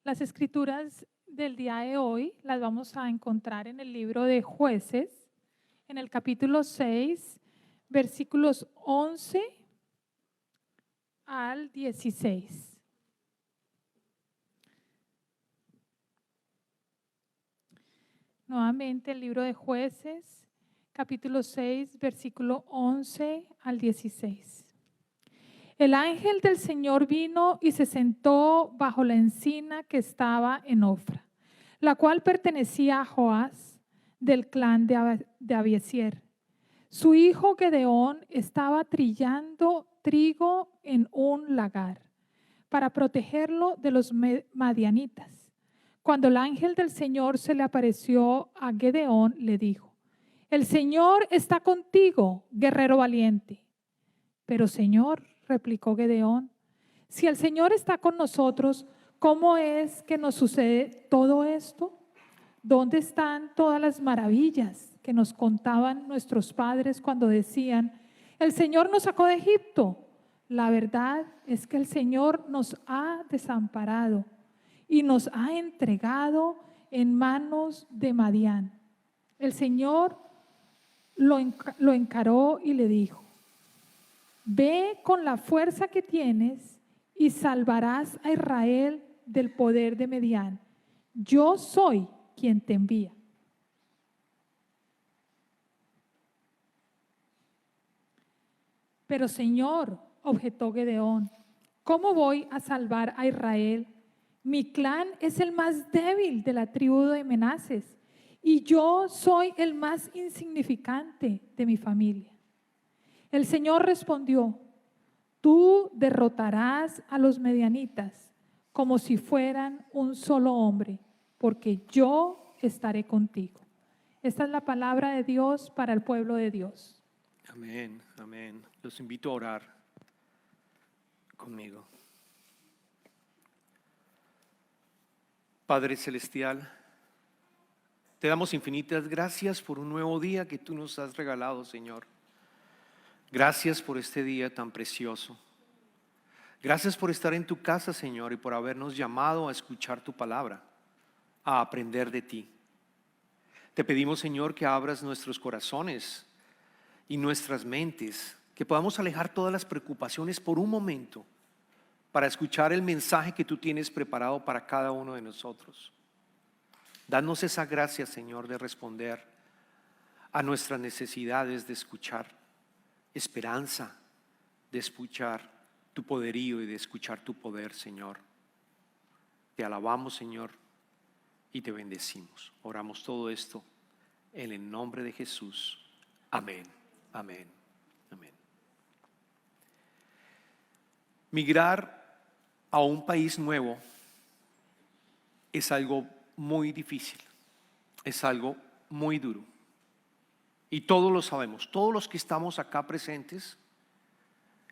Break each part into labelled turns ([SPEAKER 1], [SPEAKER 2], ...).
[SPEAKER 1] Las escrituras del día de hoy las vamos a encontrar en el libro de Jueces, en el capítulo 6, versículos 11 al 16. Nuevamente el libro de Jueces, capítulo 6, versículo 11 al 16. El ángel del Señor vino y se sentó bajo la encina que estaba en Ofra, la cual pertenecía a Joás, del clan de Abiesier. Su hijo Gedeón estaba trillando trigo en un lagar para protegerlo de los madianitas. Cuando el ángel del Señor se le apareció a Gedeón, le dijo: el Señor está contigo, guerrero valiente. Pero Señor, replicó Gedeón, si el Señor está con nosotros, ¿cómo es que nos sucede todo esto? ¿Dónde están todas las maravillas que nos contaban nuestros padres cuando decían: el Señor nos sacó de Egipto? La verdad es que el Señor nos ha desamparado y nos ha entregado en manos de Madián. El Señor lo encaró y le dijo: ve con la fuerza que tienes y salvarás a Israel del poder de Madián. Yo soy quien te envía. Pero Señor, objetó Gedeón, ¿cómo voy a salvar a Israel? Mi clan es el más débil de la tribu de Menases y yo soy el más insignificante de mi familia. El Señor respondió: tú derrotarás a los medianitas como si fueran un solo hombre, porque yo estaré contigo. Esta es la palabra de Dios para el pueblo de Dios.
[SPEAKER 2] Amén, amén. Los invito a orar conmigo. Padre Celestial, te damos infinitas gracias por un nuevo día que tú nos has regalado, Señor. Gracias por este día tan precioso. Gracias por estar en tu casa, Señor, y por habernos llamado a escuchar tu palabra, a aprender de ti. Te pedimos, Señor, que abras nuestros corazones y nuestras mentes, que podamos alejar todas las preocupaciones por un momento para escuchar el mensaje que tú tienes preparado para cada uno de nosotros. Danos esa gracia, Señor, de responder a nuestras necesidades, de escuchar esperanza, de escuchar tu poderío y de escuchar tu poder, Señor. Te alabamos, Señor, y te bendecimos. Oramos todo esto en el nombre de Jesús. Amén, amén, amén. Migrar a un país nuevo es algo muy difícil, es algo muy duro. Y todos lo sabemos, todos los que estamos acá presentes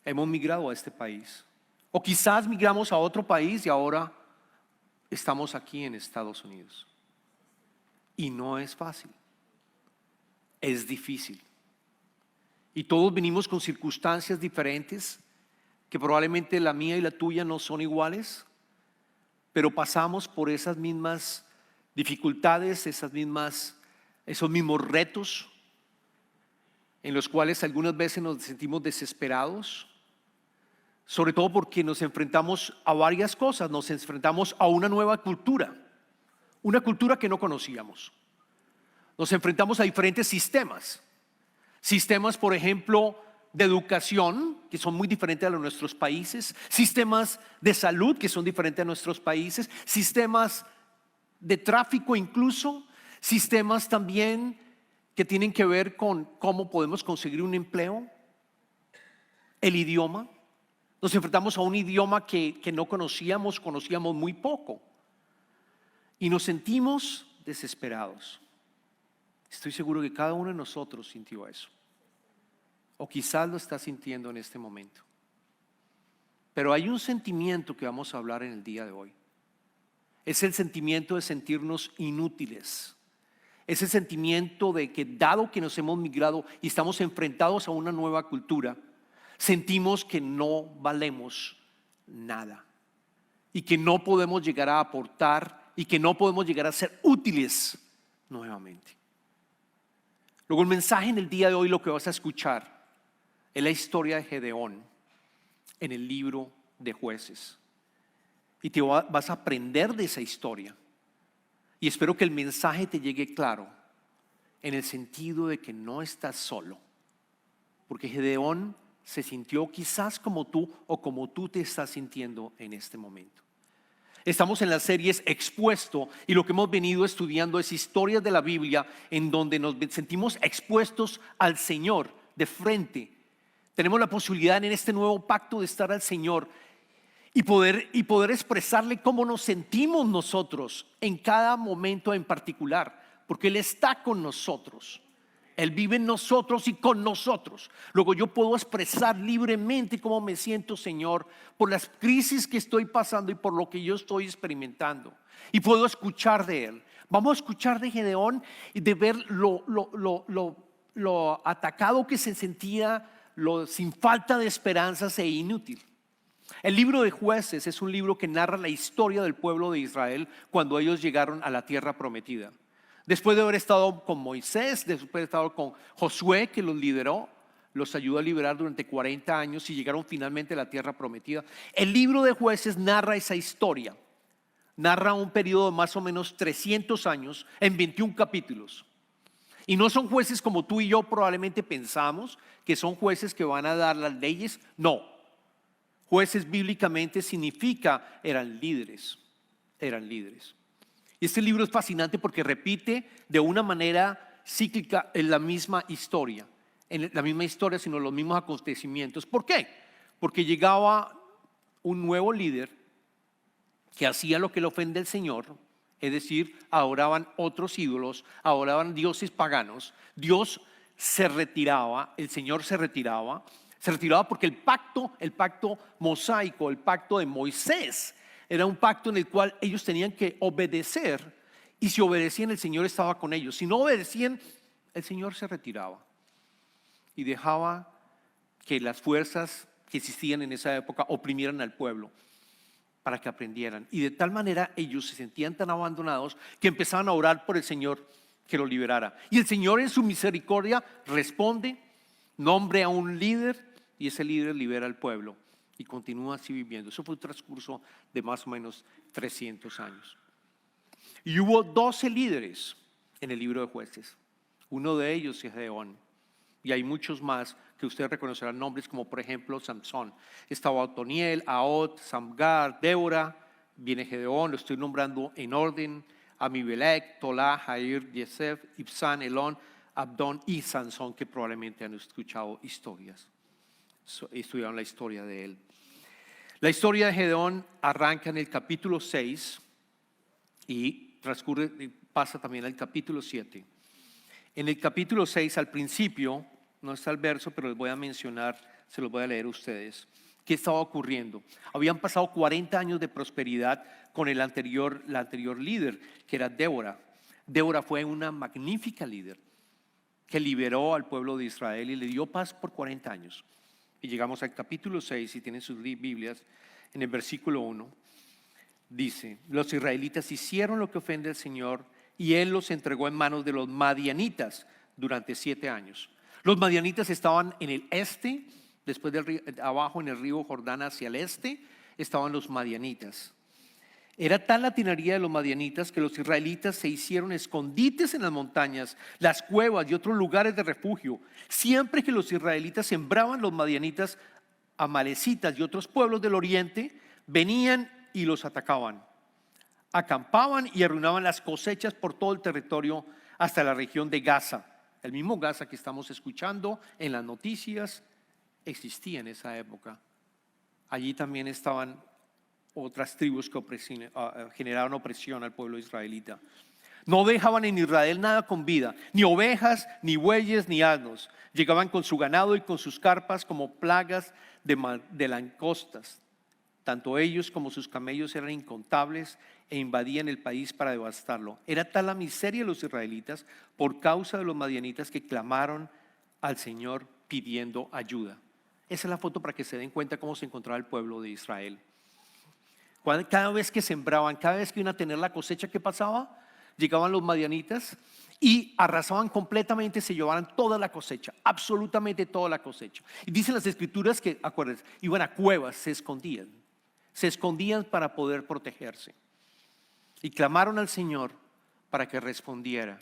[SPEAKER 2] hemos migrado a este país. O quizás migramos a otro país y ahora estamos aquí en Estados Unidos. Y no es fácil, es difícil. Y todos venimos con circunstancias diferentes, que probablemente la mía y la tuya no son iguales, pero pasamos por esas mismas dificultades, esos mismos retos, en los cuales algunas veces nos sentimos desesperados, sobre todo porque nos enfrentamos a varias cosas. Nos enfrentamos a una nueva cultura, una cultura que no conocíamos. Nos enfrentamos a diferentes sistemas, por ejemplo, de educación, que son muy diferentes a los de nuestros países, sistemas de salud, que son diferentes a nuestros países, sistemas de tráfico incluso, sistemas también que tienen que ver con cómo podemos conseguir un empleo, el idioma. Nos enfrentamos a un idioma que no conocíamos muy poco y nos sentimos desesperados. Estoy seguro que cada uno de nosotros sintió eso, o quizás lo está sintiendo en este momento. Pero hay un sentimiento que vamos a hablar en el día de hoy. Es el sentimiento de sentirnos inútiles. Es el sentimiento de que, dado que nos hemos migrado y estamos enfrentados a una nueva cultura, sentimos que no valemos nada. y que no podemos llegar a aportar y que no podemos llegar a ser útiles nuevamente. Luego el mensaje en el día de hoy, lo que vas a escuchar es la historia de Gedeón en el libro de Jueces. Y vas a aprender de esa historia. Y espero que el mensaje te llegue claro en el sentido de que no estás solo. Porque Gedeón se sintió quizás como tú o como tú te estás sintiendo en este momento. Estamos en las series Expuesto y lo que hemos venido estudiando es historias de la Biblia en donde nos sentimos expuestos al Señor de frente. Tenemos la posibilidad en este nuevo pacto de estar al Señor y poder expresarle cómo nos sentimos nosotros en cada momento en particular, porque Él está con nosotros. Él vive en nosotros y con nosotros. Luego yo puedo expresar libremente cómo me siento, Señor, por las crisis que estoy pasando y por lo que yo estoy experimentando. Y puedo escuchar de Él. Vamos a escuchar de Gedeón y de ver lo atacado que se sentía, sin falta de esperanzas e inútil. El libro de Jueces es un libro que narra la historia del pueblo de Israel cuando ellos llegaron a la tierra prometida. Después de haber estado con Moisés, después de haber estado con Josué, que los lideró, los ayudó a liberar durante 40 años y llegaron finalmente a la tierra prometida. El libro de Jueces narra esa historia, narra un periodo de más o menos 300 años en 21 capítulos. Y no son jueces como tú y yo probablemente pensamos, que son jueces que van a dar las leyes. No, jueces bíblicamente significa eran líderes. Y este libro es fascinante porque repite de una manera cíclica en la misma historia, sino los mismos acontecimientos. ¿Por qué? Porque llegaba un nuevo líder que hacía lo que le ofende al Señor, es decir, adoraban otros ídolos, adoraban dioses paganos. Dios se retiraba, el Señor se retiraba porque el pacto mosaico, el pacto de Moisés, era un pacto en el cual ellos tenían que obedecer, y si obedecían el Señor estaba con ellos. Si no obedecían, el Señor se retiraba y dejaba que las fuerzas que existían en esa época oprimieran al pueblo para que aprendieran. Y de tal manera ellos se sentían tan abandonados que empezaban a orar por el Señor que los liberara. Y el Señor en su misericordia responde, nombra a un líder y ese líder libera al pueblo. Y continúa así viviendo. Eso fue un transcurso de más o menos 300 años. Y hubo 12 líderes en el libro de Jueces. Uno de ellos es Gedeón. Y hay muchos más que ustedes reconocerán nombres, como por ejemplo Samson. Estaba Otoniel, Ahod, Samgar, Débora. Viene Gedeón, lo estoy nombrando en orden. Amibelec, Tolá, Jair, Yesef, Ibsán, Elón, Abdón y Sansón, que probablemente han escuchado estudiaron la historia de él. La historia de Gedeón arranca en el capítulo 6 y pasa también al capítulo 7. En el capítulo 6, al principio, no está el verso, pero les voy a mencionar, se los voy a leer a ustedes. ¿Qué estaba ocurriendo? Habían pasado 40 años de prosperidad con la anterior líder, que era Débora. Débora fue una magnífica líder que liberó al pueblo de Israel y le dio paz por 40 años. Y llegamos al capítulo 6, si tienen sus Biblias, en el versículo 1, dice: los israelitas hicieron lo que ofende al Señor y Él los entregó en manos de los madianitas durante 7 años. Los madianitas estaban en el este, después del río, abajo en el río Jordán hacia el este, estaban los madianitas. Era tal la tiranía de los madianitas que los israelitas se hicieron escondites en las montañas, las cuevas y otros lugares de refugio. Siempre que los israelitas sembraban, los madianitas, amalecitas y otros pueblos del oriente venían y los atacaban. Acampaban y arruinaban las cosechas por todo el territorio hasta la región de Gaza. El mismo Gaza que estamos escuchando en las noticias existía en esa época. Allí también estaban otras tribus que generaron opresión al pueblo israelita. No dejaban en Israel nada con vida, ni ovejas, ni bueyes, ni asnos. Llegaban con su ganado y con sus carpas como plagas de langostas. Tanto ellos como sus camellos eran incontables e invadían el país para devastarlo. Era tal la miseria de los israelitas por causa de los madianitas que clamaron al Señor pidiendo ayuda. Esa es la foto para que se den cuenta cómo se encontraba el pueblo de Israel. Cada vez que sembraban, cada vez que iban a tener la cosecha, ¿qué pasaba? Llegaban los madianitas y arrasaban completamente, se llevaban toda la cosecha, absolutamente toda la cosecha. Y dicen las escrituras que, acuérdense, iban a cuevas, se escondían para poder protegerse. Y clamaron al Señor para que respondiera.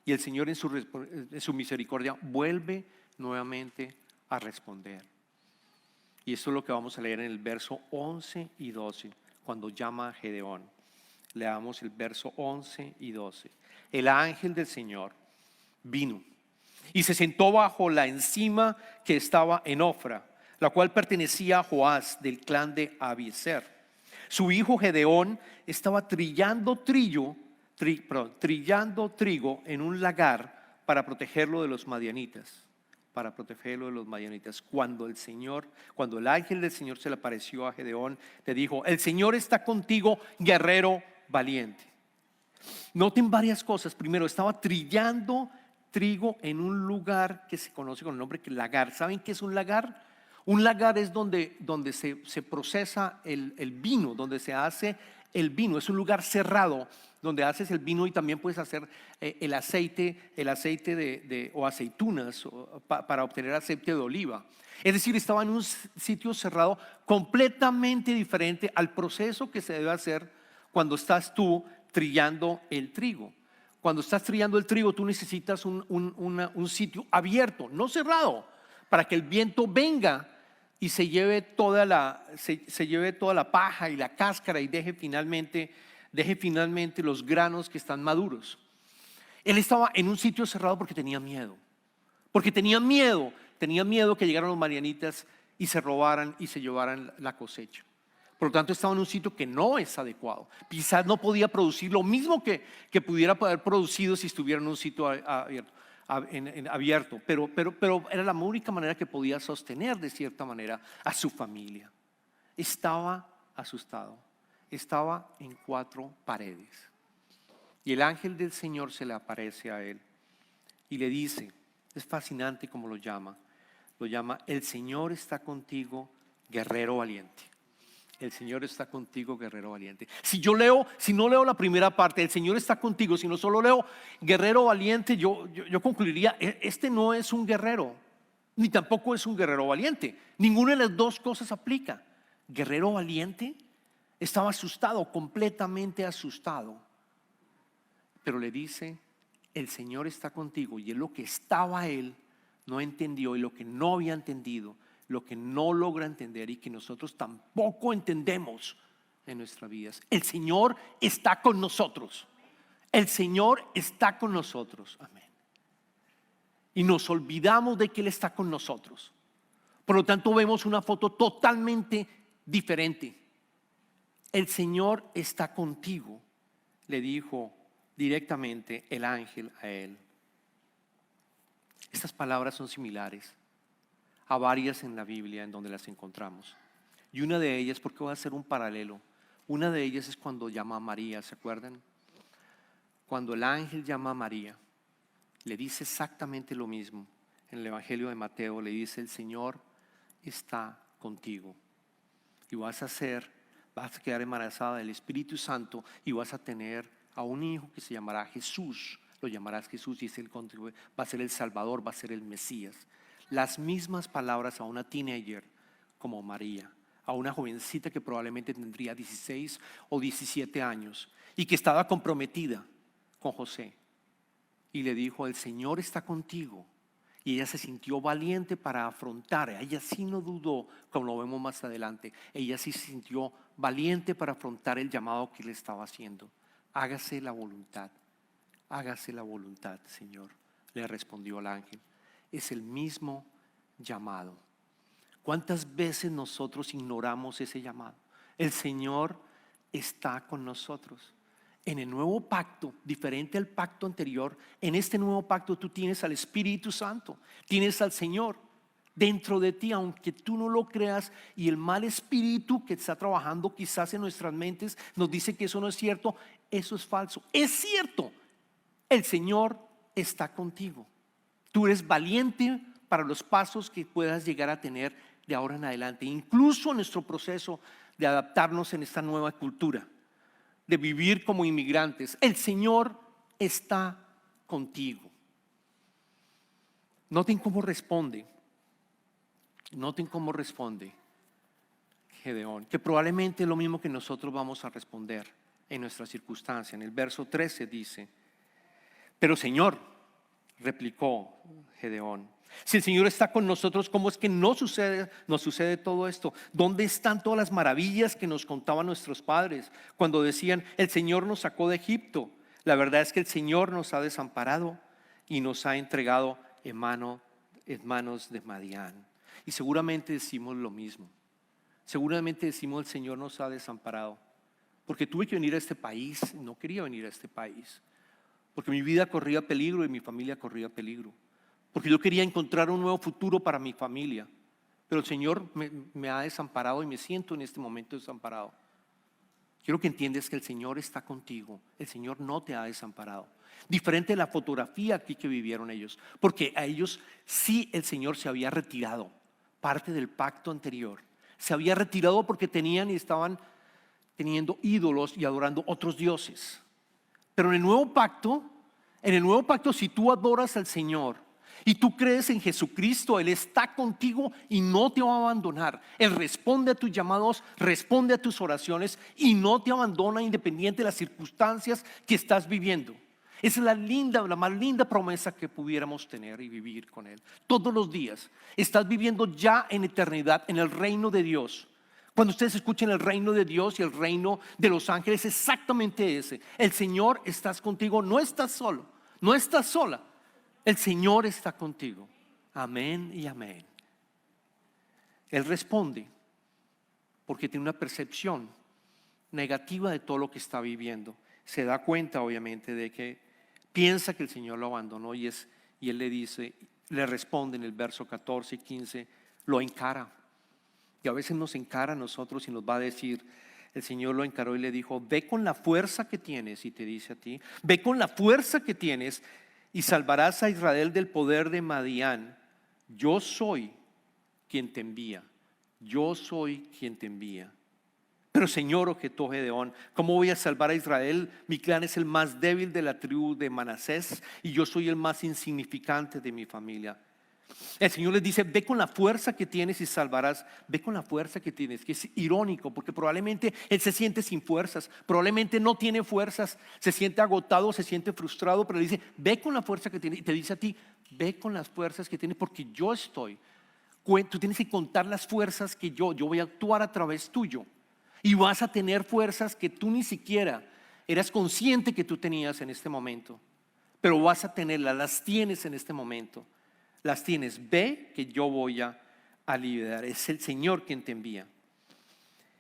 [SPEAKER 2] Y el Señor en su misericordia vuelve nuevamente a responder. Y esto es lo que vamos a leer en el verso 11 y 12, cuando llama a Gedeón. Leamos el verso 11 y 12. El ángel del Señor vino y se sentó bajo la encima que estaba en Ofra, la cual pertenecía a Joás del clan de Abiezer. Su hijo Gedeón estaba trillando trigo en un lagar para protegerlo de los madianitas. Cuando el ángel del Señor se le apareció a Gedeón, le dijo: el Señor está contigo, guerrero valiente. Noten varias cosas. Primero, estaba trillando trigo en un lugar que se conoce con el nombre de lagar. ¿Saben qué es un lagar? Un lagar es donde se procesa el vino, donde se hace el vino. Es un lugar cerrado donde haces el vino y también puedes hacer el aceite o aceitunas para obtener aceite de oliva. Es decir, estaba en un sitio cerrado completamente diferente al proceso que se debe hacer cuando estás tú trillando el trigo. Cuando estás trillando el trigo, tú necesitas un sitio abierto, no cerrado, para que el viento venga y se lleve toda la paja y la cáscara y deje finalmente los granos que están maduros. Él estaba en un sitio cerrado porque tenía miedo. Tenía miedo que llegaran los madianitas y se robaran y se llevaran la cosecha. Por lo tanto, estaba en un sitio que no es adecuado. Quizás no podía producir lo mismo que pudiera haber producido si estuviera en un sitio abierto, pero era la única manera que podía sostener de cierta manera a su familia. Estaba asustado, estaba en 4 paredes. Y el ángel del Señor se le aparece a él y le dice, es fascinante como lo llama, el Señor está contigo, guerrero valiente. El Señor está contigo, guerrero valiente. Si no leo la primera parte, el Señor está contigo, si no solo leo guerrero valiente, yo concluiría, este no es un guerrero, ni tampoco es un guerrero valiente. Ninguna de las dos cosas aplica. Guerrero valiente estaba asustado, completamente asustado. Pero le dice, el Señor está contigo, y es lo que estaba él no entendió, y lo que no había entendido, lo que no logra entender y que nosotros tampoco entendemos en nuestras vidas. El Señor está con nosotros. El Señor está con nosotros. Amén. Y nos olvidamos de que Él está con nosotros. Por lo tanto, vemos una foto totalmente diferente. El Señor está contigo, le dijo directamente el ángel a él. Estas palabras son similares a varias en la Biblia en donde las encontramos. Y una de ellas, porque voy a hacer un paralelo, una de ellas es cuando llama a María, ¿se acuerdan? Cuando el ángel llama a María, le dice exactamente lo mismo. En el Evangelio de Mateo le dice, el Señor está contigo y vas a quedar embarazada del Espíritu Santo y vas a tener a un hijo que se llamará Jesús. Lo llamarás Jesús y va a ser el Salvador, va a ser el Mesías. Las mismas palabras a una teenager como María, a una jovencita que probablemente tendría 16 o 17 años y que estaba comprometida con José, y le dijo, el Señor está contigo. Y ella se sintió valiente para afrontar. Ella sí no dudó, como lo vemos más adelante. Ella sí se sintió valiente para afrontar el llamado que le estaba haciendo. Hágase la voluntad, Señor, le respondió el ángel. Es el mismo llamado. ¿Cuántas veces nosotros ignoramos ese llamado? El Señor está con nosotros. En el nuevo pacto, diferente al pacto anterior, en este nuevo pacto tú tienes al Espíritu Santo, tienes al Señor dentro de ti, aunque tú no lo creas, y el mal espíritu que está trabajando quizás en nuestras mentes nos dice que eso no es cierto. Eso es falso, es cierto. El Señor está contigo. Tú eres valiente para los pasos que puedas llegar a tener de ahora en adelante. Incluso en nuestro proceso de adaptarnos en esta nueva cultura, de vivir como inmigrantes. El Señor está contigo. Noten cómo responde. Noten cómo responde Gedeón, que probablemente es lo mismo que nosotros vamos a responder en nuestra circunstancia. En el verso 13 dice: pero Señor, replicó Gedeón, si el Señor está con nosotros, ¿cómo es que nos sucede todo esto? ¿Dónde están todas las maravillas que nos contaban nuestros padres cuando decían, el Señor nos sacó de Egipto? La verdad es que el Señor nos ha desamparado y nos ha entregado en manos de Madián. Y seguramente decimos lo mismo. Seguramente decimos, el Señor nos ha desamparado. Porque tuve que venir a este país, no quería venir a este país. Porque mi vida corría peligro y mi familia corría peligro. Porque yo quería encontrar un nuevo futuro para mi familia. Pero el Señor me ha desamparado y me siento en este momento desamparado. Quiero que entiendas que el Señor está contigo. El Señor no te ha desamparado. Diferente de la fotografía aquí que vivieron ellos. Porque a ellos sí el Señor se había retirado. Parte del pacto anterior. Se había retirado porque tenían y estaban teniendo ídolos y adorando otros dioses. Pero en el nuevo pacto, si tú adoras al Señor y tú crees en Jesucristo, Él está contigo y no te va a abandonar. Él responde a tus llamados, responde a tus oraciones y no te abandona independiente de las circunstancias que estás viviendo. Esa es la más linda promesa que pudiéramos tener y vivir con Él. Todos los días estás viviendo ya en eternidad, en el reino de Dios. Cuando ustedes escuchen el reino de Dios y el reino de los ángeles, exactamente ese. El Señor está contigo, no estás solo, no estás sola. El Señor está contigo. Amén y amén. Él responde porque tiene una percepción negativa de todo lo que está viviendo. Se da cuenta obviamente de que piensa que el Señor lo abandonó y él le responde en el verso 14 y 15, lo encara. Y a veces nos encara a nosotros y nos va a decir, el Señor lo encaró y le dijo, ve con la fuerza que tienes, y te dice a ti, ve con la fuerza que tienes y salvarás a Israel del poder de Madián. Yo soy quien te envía, yo soy quien te envía. Pero Señor, objetó Gedeón, ¿cómo voy a salvar a Israel? Mi clan es el más débil de la tribu de Manasés y yo soy el más insignificante de mi familia. El Señor les dice, ve con la fuerza que tienes y salvarás. Ve con la fuerza que tienes, que es irónico porque probablemente él se siente sin fuerzas, probablemente no tiene fuerzas, se siente agotado, se siente frustrado, pero le dice, ve con la fuerza que tienes. Y te dice a ti, ve con las fuerzas que tienes porque yo estoy. Tú tienes que contar las fuerzas que yo voy a actuar a través tuyo. Y vas a tener fuerzas que tú ni siquiera eras consciente que tú tenías en este momento. Pero vas a tenerlas, las tienes en este momento. Las tienes, ve que yo voy a liberar. Es el Señor quien te envía.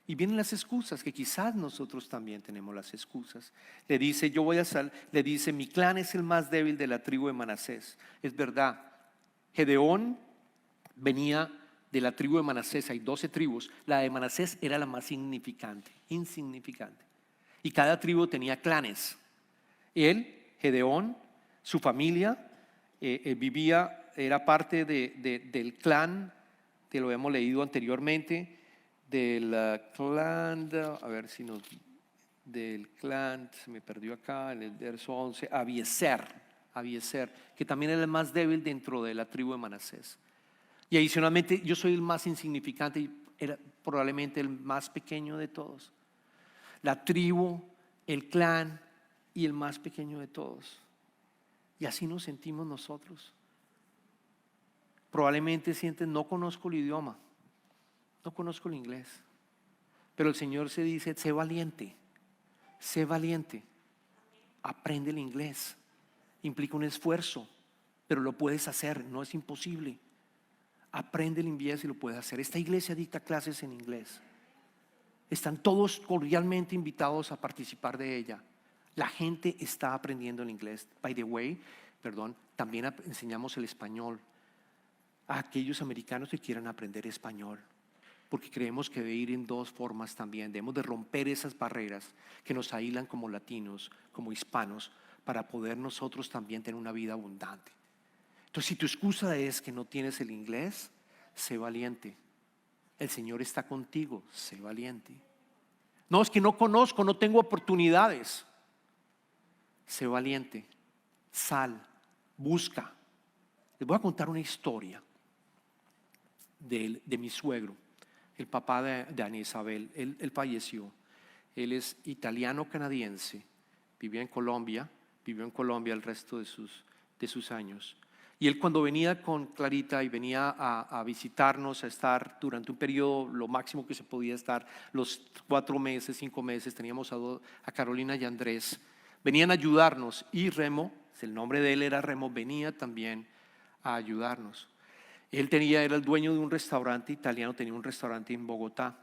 [SPEAKER 2] Y vienen las excusas, que quizás nosotros también tenemos las excusas. Le dice, le dice, mi clan es el más débil de la tribu de Manasés. Es verdad, Gedeón venía de la tribu de Manasés, hay 12 tribus. La de Manasés era la más insignificante. Y cada tribu tenía clanes. Él, Gedeón, su familia era parte del clan, que lo hemos leído anteriormente, del clan, del clan, se me perdió acá en el verso 11, Abiezer, que también era el más débil dentro de la tribu de Manasés. Y adicionalmente yo soy el más insignificante y era probablemente el más pequeño de todos. La tribu, el clan y el más pequeño de todos. Y así nos sentimos nosotros. Probablemente sienten, no conozco el idioma, no conozco el inglés. Pero el Señor se dice, sé valiente, aprende el inglés. Implica un esfuerzo, pero lo puedes hacer, no es imposible. Aprende el inglés y lo puedes hacer. Esta iglesia dicta clases en inglés. Están todos cordialmente invitados a participar de ella. La gente está aprendiendo el inglés. By the way, también enseñamos el español a aquellos americanos que quieran aprender español, porque creemos que debe ir en dos formas también. Debemos de romper esas barreras que nos aíslan como latinos, como hispanos, para poder nosotros también tener una vida abundante. Entonces, si tu excusa es que no tienes el inglés, sé valiente. El Señor está contigo, sé valiente. No, es que no conozco, no tengo oportunidades. Sé valiente, sal, busca. Les voy a contar una historia de mi suegro, el papá de Ana Isabel. Él falleció. Él es italiano-canadiense, vivió en Colombia el resto de sus años. Y él, cuando venía con Clarita y venía a visitarnos, a estar durante un periodo, lo máximo que se podía estar, los 4 meses, 5 meses, teníamos a Carolina y Andrés, venían a ayudarnos, y Remo, el nombre de él era Remo, venía también a ayudarnos. Él era el dueño de un restaurante italiano, tenía un restaurante en Bogotá.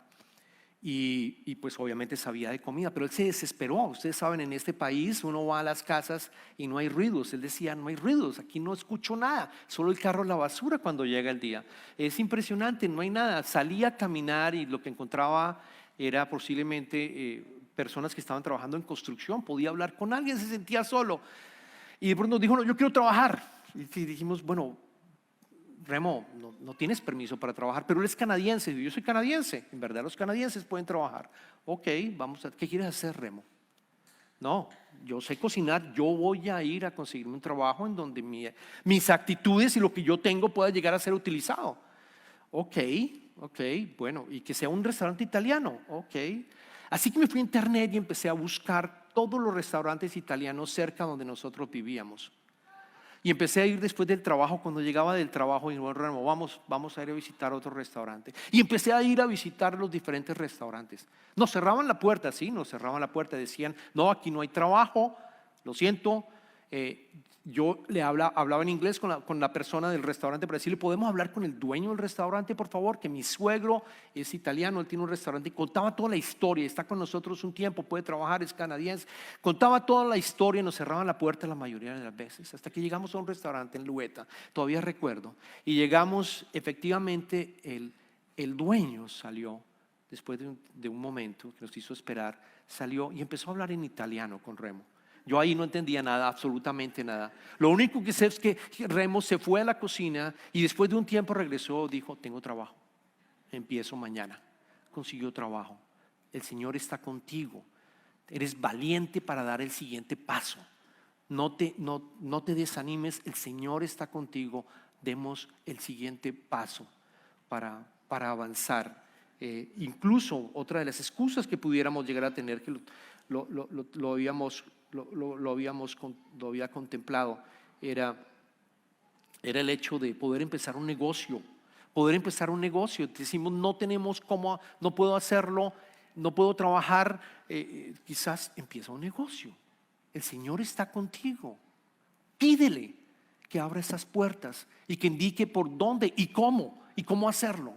[SPEAKER 2] Y pues obviamente sabía de comida, pero él se desesperó. Ustedes saben, en este país uno va a las casas y no hay ruidos. Él decía, no hay ruidos, aquí no escucho nada, solo el carro, la basura cuando llega el día. Es impresionante, no hay nada. Salía a caminar y lo que encontraba era posiblemente personas que estaban trabajando en construcción. Podía hablar con alguien, se sentía solo. Y de pronto nos dijo, no, yo quiero trabajar. Y dijimos, bueno, Remo, no tienes permiso para trabajar, pero él es canadiense. Yo soy canadiense, en verdad los canadienses pueden trabajar. Ok, ¿qué quieres hacer, Remo? No, yo sé cocinar, yo voy a ir a conseguirme un trabajo en donde mis actitudes y lo que yo tengo pueda llegar a ser utilizado. Ok, bueno, y que sea un restaurante italiano. Ok, así que me fui a internet y empecé a buscar todos los restaurantes italianos cerca donde nosotros vivíamos. Y empecé a ir después del trabajo. Cuando llegaba del trabajo, y bueno, Remo, vamos a ir a visitar otro restaurante. Y empecé a ir a visitar los diferentes restaurantes. Nos cerraban la puerta, sí, nos cerraban la puerta. Decían, no, aquí no hay trabajo, lo siento. Yo le hablaba en inglés con la persona del restaurante para decirle, ¿podemos hablar con el dueño del restaurante, por favor? Que mi suegro es italiano, él tiene un restaurante. Y contaba toda la historia, está con nosotros un tiempo, puede trabajar, es canadiense. Contaba toda la historia y nos cerraban la puerta la mayoría de las veces. Hasta que llegamos a un restaurante en Lueta, todavía recuerdo. Y llegamos, efectivamente, el dueño salió, después de un momento que nos hizo esperar, salió y empezó a hablar en italiano con Remo. Yo ahí no entendía nada, absolutamente nada. Lo único que sé es que Remo se fue a la cocina y después de un tiempo regresó, dijo, tengo trabajo, empiezo mañana. Consiguió trabajo. El Señor está contigo. Eres valiente para dar el siguiente paso. No te desanimes, el Señor está contigo. Demos el siguiente paso para avanzar. Incluso otra de las excusas que pudiéramos llegar a tener, que lo había contemplado, era el hecho de poder empezar un negocio. Decimos, no tenemos cómo, no puedo hacerlo, no puedo trabajar. Quizás empieza un negocio. El Señor está contigo. Pídele que abra esas puertas y que indique por dónde y cómo hacerlo.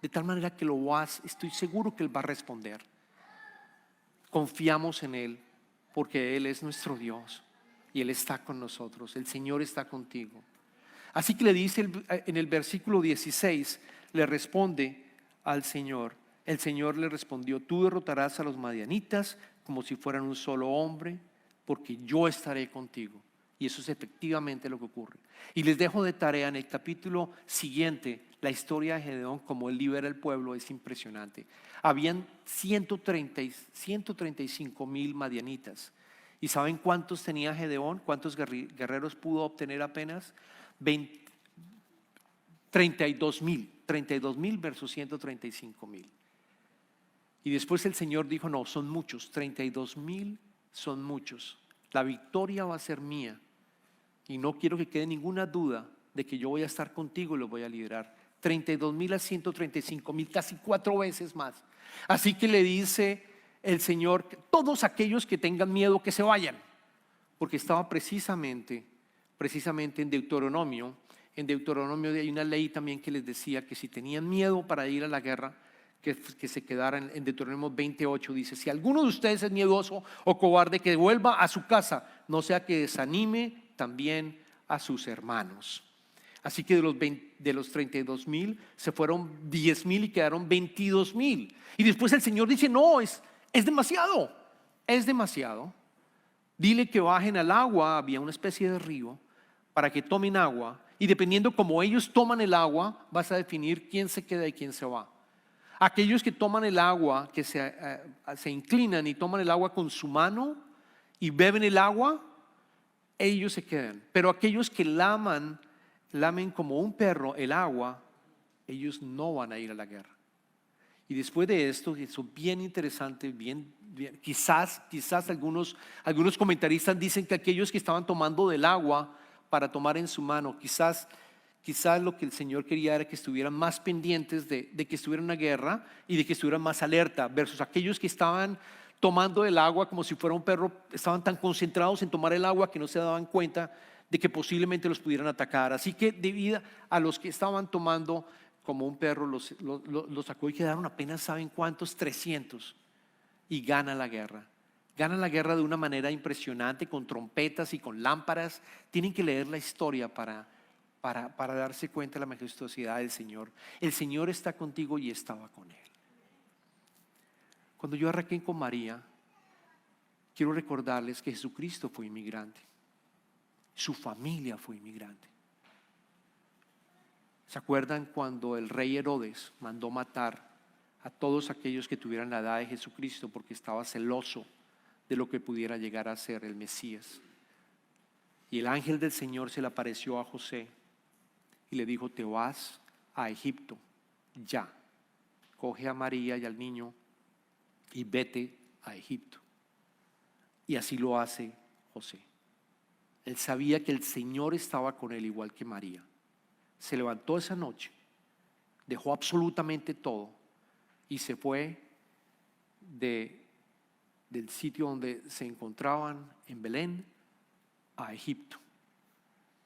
[SPEAKER 2] De tal manera que lo vas, estoy seguro que Él va a responder. Confiamos en Él, porque Él es nuestro Dios y Él está con nosotros. El Señor está contigo. Así que le dice en el versículo 16, le responde al Señor. El Señor le respondió, tú derrotarás a los madianitas como si fueran un solo hombre, porque yo estaré contigo. Y eso es efectivamente lo que ocurre. Y les dejo de tarea en el capítulo siguiente, la historia de Gedeón, como él libera el pueblo, es impresionante. Habían 135,000 madianitas. ¿Y saben cuántos tenía Gedeón? ¿Cuántos guerreros pudo obtener apenas? 32,000 versus 135,000. Y después el Señor dijo, no, son muchos, 32,000 son muchos. La victoria va a ser mía. Y no quiero que quede ninguna duda de que yo voy a estar contigo y los voy a liderar. 32,000 a 135,000, casi 4 veces más. Así que le dice el Señor, todos aquellos que tengan miedo que se vayan, porque estaba precisamente en Deuteronomio. En Deuteronomio hay una ley también que les decía que si tenían miedo para ir a la guerra, que se quedaran. En Deuteronomio 28 dice, si alguno de ustedes es miedoso o cobarde, que vuelva a su casa, no sea que desanime también a sus hermanos. Así que de los 32,000 se fueron 10,000 y quedaron 22,000. Y después el Señor dice, no, es demasiado, es demasiado. Dile que bajen al agua, había una especie de río, para que tomen agua. Y dependiendo como ellos toman el agua, vas a definir quién se queda y quién se va. Aquellos que toman el agua, que se inclinan y toman el agua con su mano y beben el agua, ellos se quedan. Pero aquellos que lamen como un perro el agua, ellos no van a ir a la guerra. Y después de esto, eso bien interesante, quizás algunos comentaristas dicen que aquellos que estaban tomando del agua para tomar en su mano, quizás lo que el Señor quería era que estuvieran más pendientes de que estuviera una guerra y de que estuvieran más alerta, versus aquellos que estaban tomando el agua como si fuera un perro, estaban tan concentrados en tomar el agua que no se daban cuenta de que posiblemente los pudieran atacar. Así que debido a los que estaban tomando como un perro, los sacó y quedaron apenas, ¿saben cuántos? 300. Y gana la guerra. Gana la guerra de una manera impresionante, con trompetas y con lámparas. Tienen que leer la historia para darse cuenta de la majestuosidad del Señor. El Señor está contigo y estaba con él. Cuando yo arranqué con María, quiero recordarles que Jesucristo fue inmigrante. Su familia fue inmigrante. ¿Se acuerdan cuando el rey Herodes mandó matar a todos aquellos que tuvieran la edad de Jesucristo porque estaba celoso de lo que pudiera llegar a ser el Mesías? Y el ángel del Señor se le apareció a José y le dijo: te vas a Egipto ya, coge a María y al niño y vete a Egipto. Y así lo hace José. Él sabía que el Señor estaba con él, igual que María. Se levantó esa noche, dejó absolutamente todo y se fue del sitio donde se encontraban en Belén a Egipto.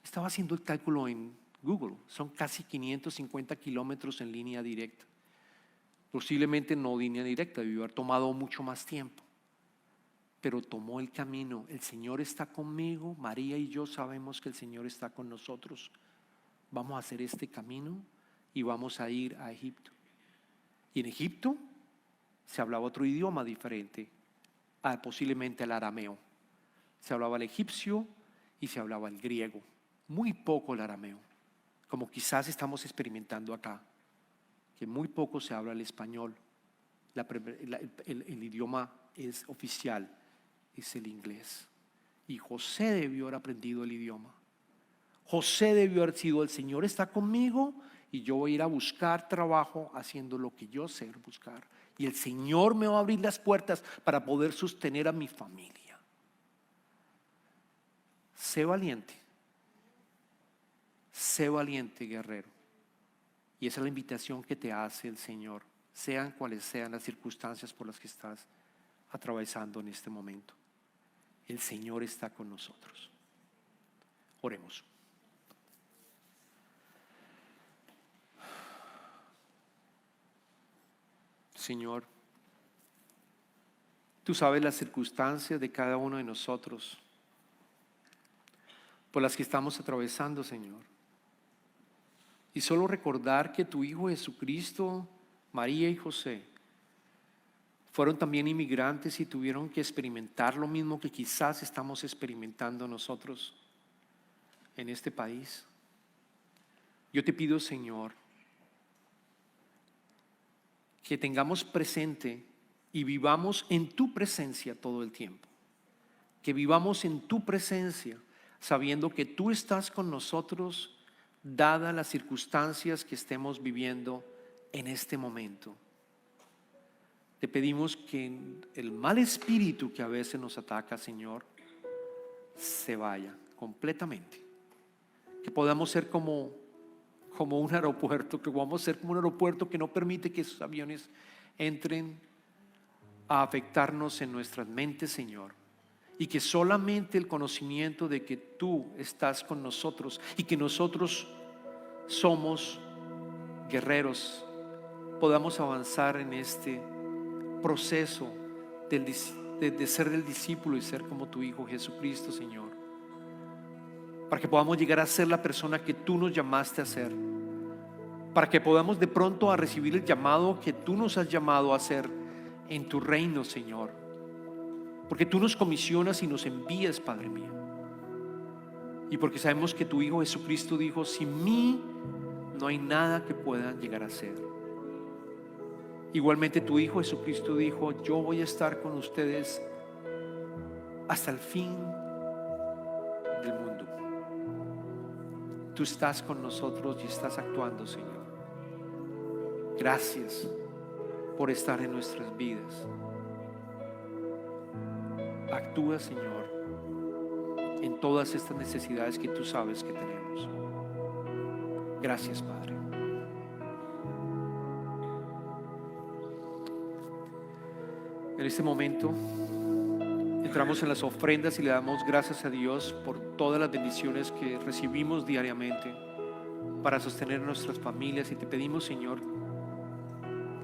[SPEAKER 2] Estaba haciendo el cálculo en Google, son casi 550 kilómetros en línea directa. Posiblemente no línea directa, debió haber tomado mucho más tiempo, pero tomó el camino. El Señor está conmigo, María y yo sabemos que el Señor está con nosotros. Vamos a hacer este camino y vamos a ir a Egipto. Y en Egipto se hablaba otro idioma diferente, posiblemente el arameo. Se hablaba el egipcio y se hablaba el griego. Muy poco el arameo, como quizás estamos experimentando acá, que muy poco se habla el español. El idioma es oficial, es el inglés. Y José debió haber aprendido el idioma. José debió haber sido: el Señor está conmigo y yo voy a ir a buscar trabajo haciendo lo que yo sé buscar. Y el Señor me va a abrir las puertas para poder sostener a mi familia. Sé valiente, guerrero. Y esa es la invitación que te hace el Señor, sean cuales sean las circunstancias por las que estás atravesando en este momento. El Señor está con nosotros. Oremos. Señor, tú sabes las circunstancias de cada uno de nosotros por las que estamos atravesando, Señor. Y solo recordar que tu Hijo Jesucristo, María y José fueron también inmigrantes y tuvieron que experimentar lo mismo que quizás estamos experimentando nosotros en este país. Yo te pido, Señor, que tengamos presente y vivamos en tu presencia todo el tiempo. Que vivamos en tu presencia sabiendo que tú estás con nosotros, dadas las circunstancias que estemos viviendo en este momento. Te pedimos que el mal espíritu que a veces nos ataca, Señor, se vaya completamente. Que podamos ser como un aeropuerto, que vamos a ser como un aeropuerto que no permite que esos aviones entren a afectarnos en nuestras mentes, Señor. Y que solamente el conocimiento de que tú estás con nosotros y que nosotros somos guerreros, podamos avanzar en este proceso de ser el discípulo y ser como tu Hijo Jesucristo, Señor. Para que podamos llegar a ser la persona que tú nos llamaste a ser. Para que podamos de pronto a recibir el llamado que tú nos has llamado a hacer en tu reino, Señor. Porque tú nos comisionas y nos envías, Padre mío. Y porque sabemos que tu Hijo Jesucristo dijo: sin mí no hay nada que puedan llegar a ser. Igualmente tu Hijo Jesucristo dijo: yo voy a estar con ustedes hasta el fin del mundo. Tú estás con nosotros y estás actuando, Señor. Gracias por estar en nuestras vidas. Actúa, Señor, en todas estas necesidades que tú sabes que tenemos. Gracias, Padre. En este momento entramos en las ofrendas y le damos gracias a Dios por todas las bendiciones que recibimos diariamente para sostener nuestras familias, y te pedimos, Señor,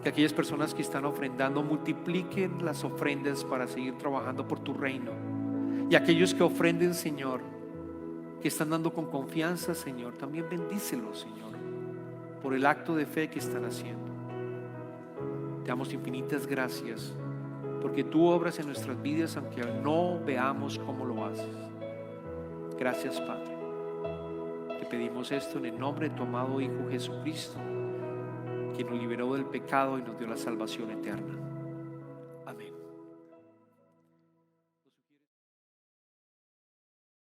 [SPEAKER 2] que aquellas personas que están ofrendando multipliquen las ofrendas para seguir trabajando por tu reino, y aquellos que ofrenden, Señor, que están dando con confianza, Señor, también bendícelos, Señor, por el acto de fe que están haciendo. Te damos infinitas gracias porque tú obras en nuestras vidas aunque no veamos cómo lo haces. Gracias, Padre. Te pedimos esto en el nombre de tu amado Hijo Jesucristo, quien nos liberó del pecado y nos dio la salvación eterna.